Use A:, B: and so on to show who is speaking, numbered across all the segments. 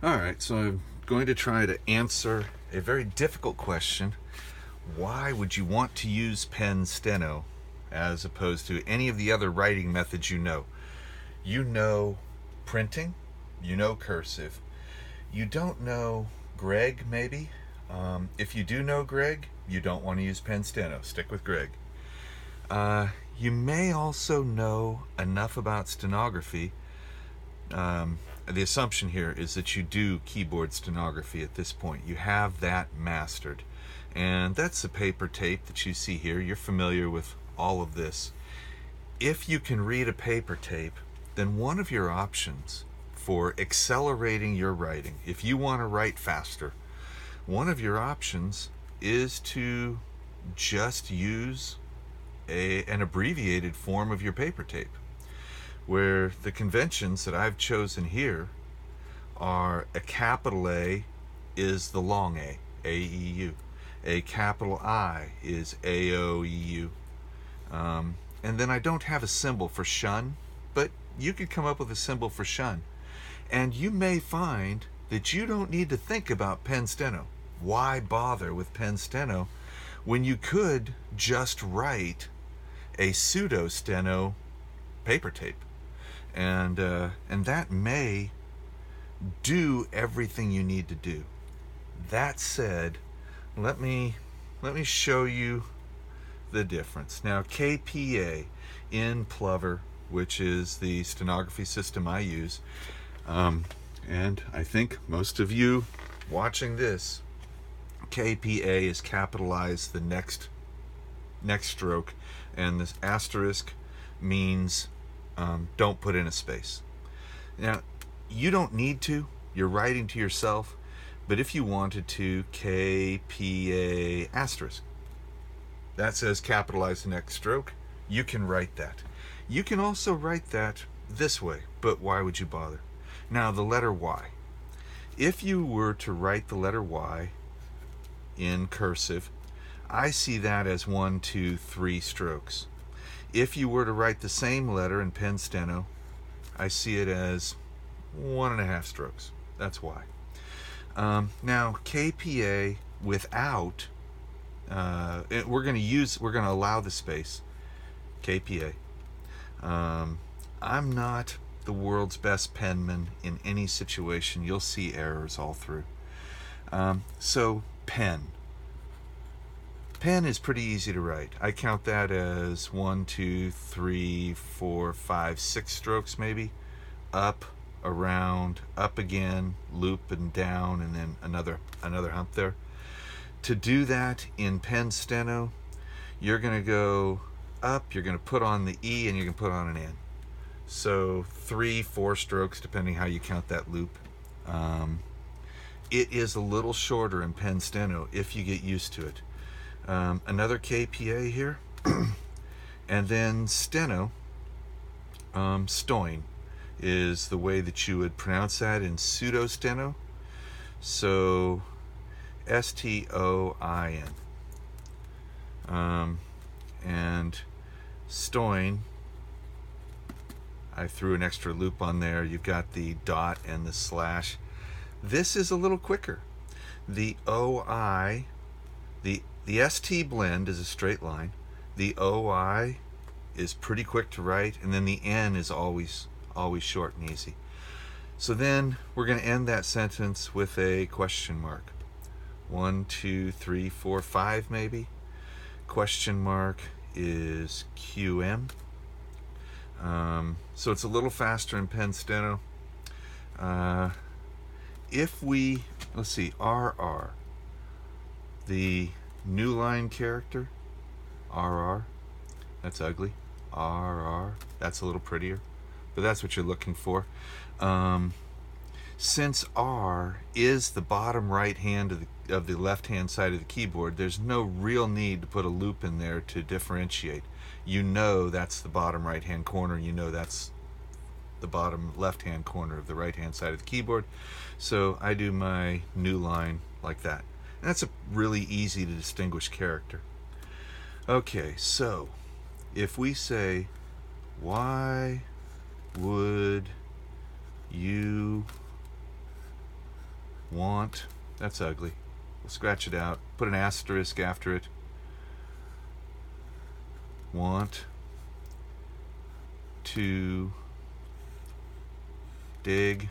A: All right, so I'm going to try to answer a very difficult question. Why would you want to use Pen Steno as opposed to any of the other writing methods you know? You know printing, you know cursive. You don't know Greg, maybe? If you do know Greg, you don't want to use Pen Steno. Stick with Greg. You may also know enough about stenography. The assumption here is that you do keyboard stenography at this point. You have that mastered. And that's the paper tape that you see here. You're familiar with all of this. If you can read a paper tape, then one of your options for accelerating your writing, if you want to write faster, one of your options is to just use an abbreviated form of your paper tape, where the conventions that I've chosen here are a capital A is the long A, A-E-U. A capital I is A-O-E-U. And then I don't have a symbol for shun, but you could come up with a symbol for shun. And you may find that you don't need to think about Pen Steno. Why bother with Pen Steno when you could just write a pseudo steno paper tape? And that may do everything you need to do. That said, let me show you the difference. Now, KPA in Plover, which is the stenography system I use, and I think most of you watching this, KPA is capitalized the next stroke, and this asterisk means don't put in a space. Now, you don't need to. You're writing to yourself. But if you wanted to, KPA asterisk, that says capitalize the next stroke. You can write that. You can also write that this way, but why would you bother? Now, the letter Y. If you were to write the letter Y in cursive, I see that as 1, 2, 3 strokes. If you were to write the same letter in Pen Steno, I see it as 1.5 strokes. That's why. Now, KPA without, we're going to allow the space, KPA. I'm not the world's best penman in any situation. You'll see errors all through. So, pen. Pen is pretty easy to write. I count that as 1, 2, 3, 4, 5, 6 strokes maybe. Up, around, up again, loop and down, and then another hump there. To do that in Pen Steno, you're going to go up, you're going to put on the E, and you're going to put on an N. So 3, 4 strokes, depending how you count that loop. It is a little shorter in Pen Steno if you get used to it. Another KPA here, and then Steno, Stoin is the way that you would pronounce that in pseudo steno. So S-T-O-I-N. And Stoin, I threw an extra loop on there. You've got the dot and the slash. This is a little quicker. The O-I, the ST blend is a straight line. The O-I is pretty quick to write, and then the N is always short and easy. So then we're going to end that sentence with a question mark. 1, 2, 3, 4, 5 maybe. Question mark is QM. So it's a little faster in Pen Steno. If we, let's see, RR, the new line character, RR, that's ugly. RR, that's a little prettier, but that's what you're looking for. Since R is the bottom right hand of the left hand side of the keyboard, there's no real need to put a loop in there to differentiate. You know that's the bottom right hand corner, you know that's the bottom left hand corner of the right hand side of the keyboard. So I do my new line like that. And that's a really easy to distinguish character. Okay, so if we say, why would you Want, that's ugly. We'll scratch it out, put an asterisk after it. Want to dig.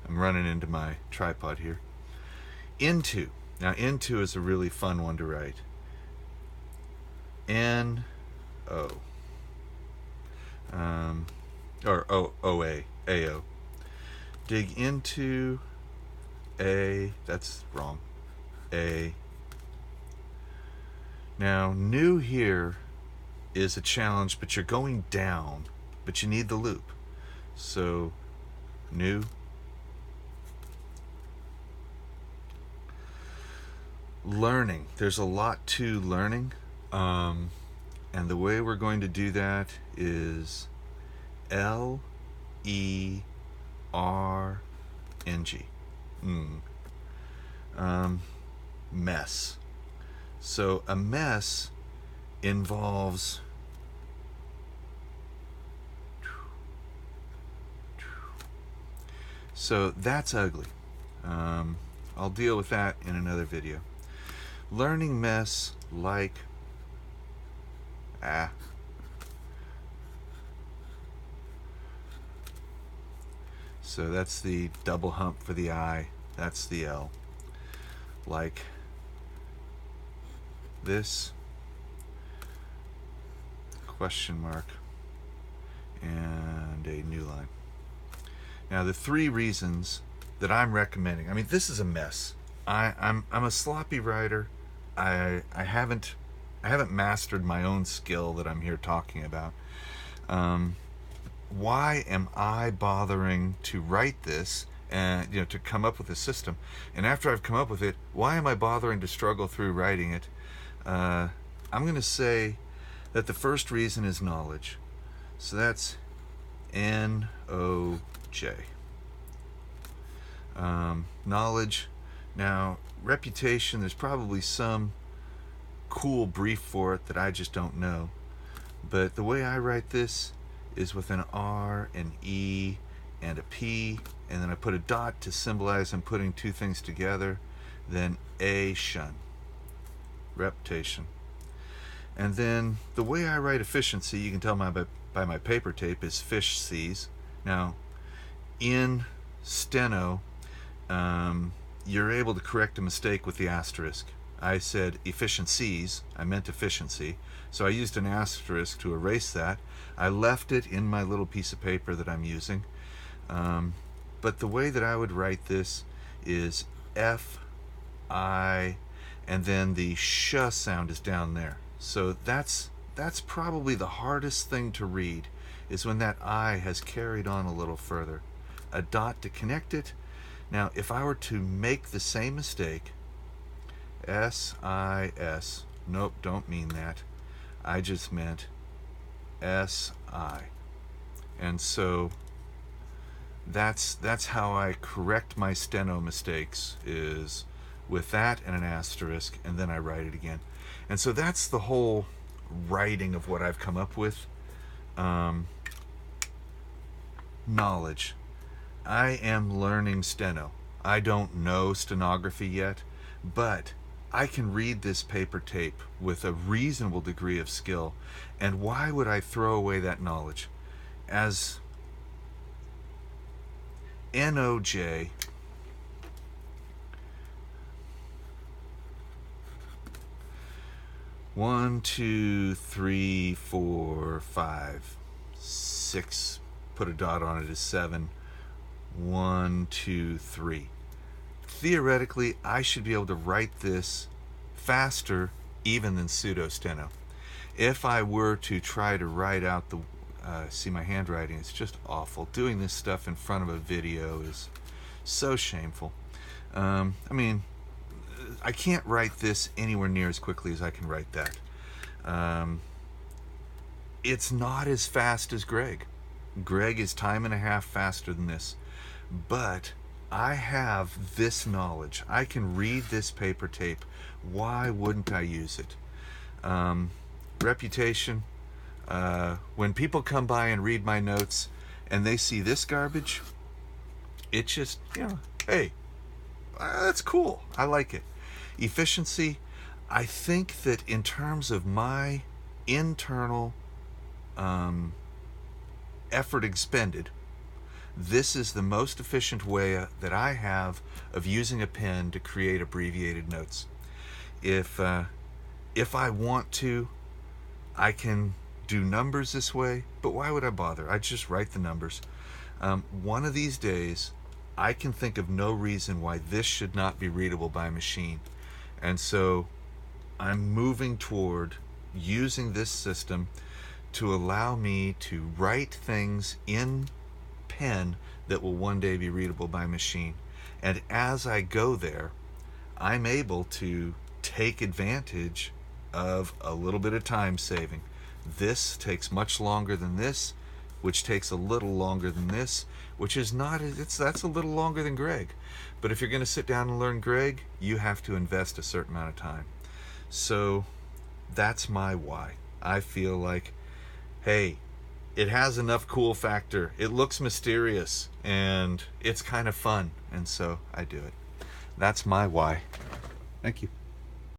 A: I'm running into my tripod here. Into. Now, into is a really fun one to write. N-O. Or O-O-A. A-O. Dig into a, that's wrong, a. Now, new here is a challenge, but you're going down, but you need the loop. So, new. Learning. There's a lot to learning. And the way we're going to do that is L-E-R-N-G. Mess. So a mess involves so that's ugly. I'll deal with that in another video. Learning mess like So that's the double hump for the I. That's the L. Like this, question mark, and a new line. Now the three reasons that I'm recommending, I mean, this is a mess. I'm a sloppy writer. I haven't mastered my own skill that I'm here talking about. Why am I bothering to write this and to come up with a system? And after I've come up with it, why am I bothering to struggle through writing it? I'm going to say that the first reason is knowledge. So that's N-O-J. Knowledge. Now, reputation, there's probably some cool brief for it that I just don't know. But the way I write this is with an R, an E, and a P, and then I put a dot to symbolize I'm putting two things together, then a shun, reputation. And then the way I write efficiency, you can tell by my paper tape, is fish sees. Now, in Steno, you're able to correct a mistake with the asterisk. I said efficiencies, I meant efficiency, so I used an asterisk to erase that. I left it in my little piece of paper that I'm using. But the way that I would write this is F, I, and then the sh sound is down there. So that's probably the hardest thing to read, is when that I has carried on a little further. A dot to connect it. Now, if I were to make the same mistake, S-I-S, nope, don't mean that. I just meant S-I. And so that's how I correct my Steno mistakes, is with that and an asterisk, and then I write it again. And so that's the whole writing of what I've come up with. Knowledge. I am learning Steno. I don't know stenography yet, but I can read this paper tape with a reasonable degree of skill. And why would I throw away that knowledge? As N-O-J, one, two, three, four, five, six, put a dot on it, is 7. 1, 2, 3. Theoretically, I should be able to write this faster even than pseudo-steno. If I were to try to write out the, see my handwriting, it's just awful. Doing this stuff in front of a video is so shameful. I mean, I can't write this anywhere near as quickly as I can write that. It's not as fast as Greg. Greg is time and a half faster than this. But I have this knowledge. I can read this paper tape. Why wouldn't I use it? Reputation. When people come by and read my notes and they see this garbage, it just, hey, that's cool. I like it. Efficiency, I think that in terms of my internal effort expended, this is the most efficient way that I have of using a pen to create abbreviated notes. If I want to, I can do numbers this way, but why would I bother? I just write the numbers. One of these days, I can think of no reason why this should not be readable by a machine. And so I'm moving toward using this system to allow me to write things in pen that will one day be readable by machine. And as I go there, I'm able to take advantage of a little bit of time saving. This takes much longer than this, which takes a little longer than this, which is not, that's a little longer than Greg. But if you're going to sit down and learn Greg, you have to invest a certain amount of time. So that's my why. I feel like, hey, it has enough cool factor. It looks mysterious and it's kind of fun. And so I do it. That's my why. Thank you.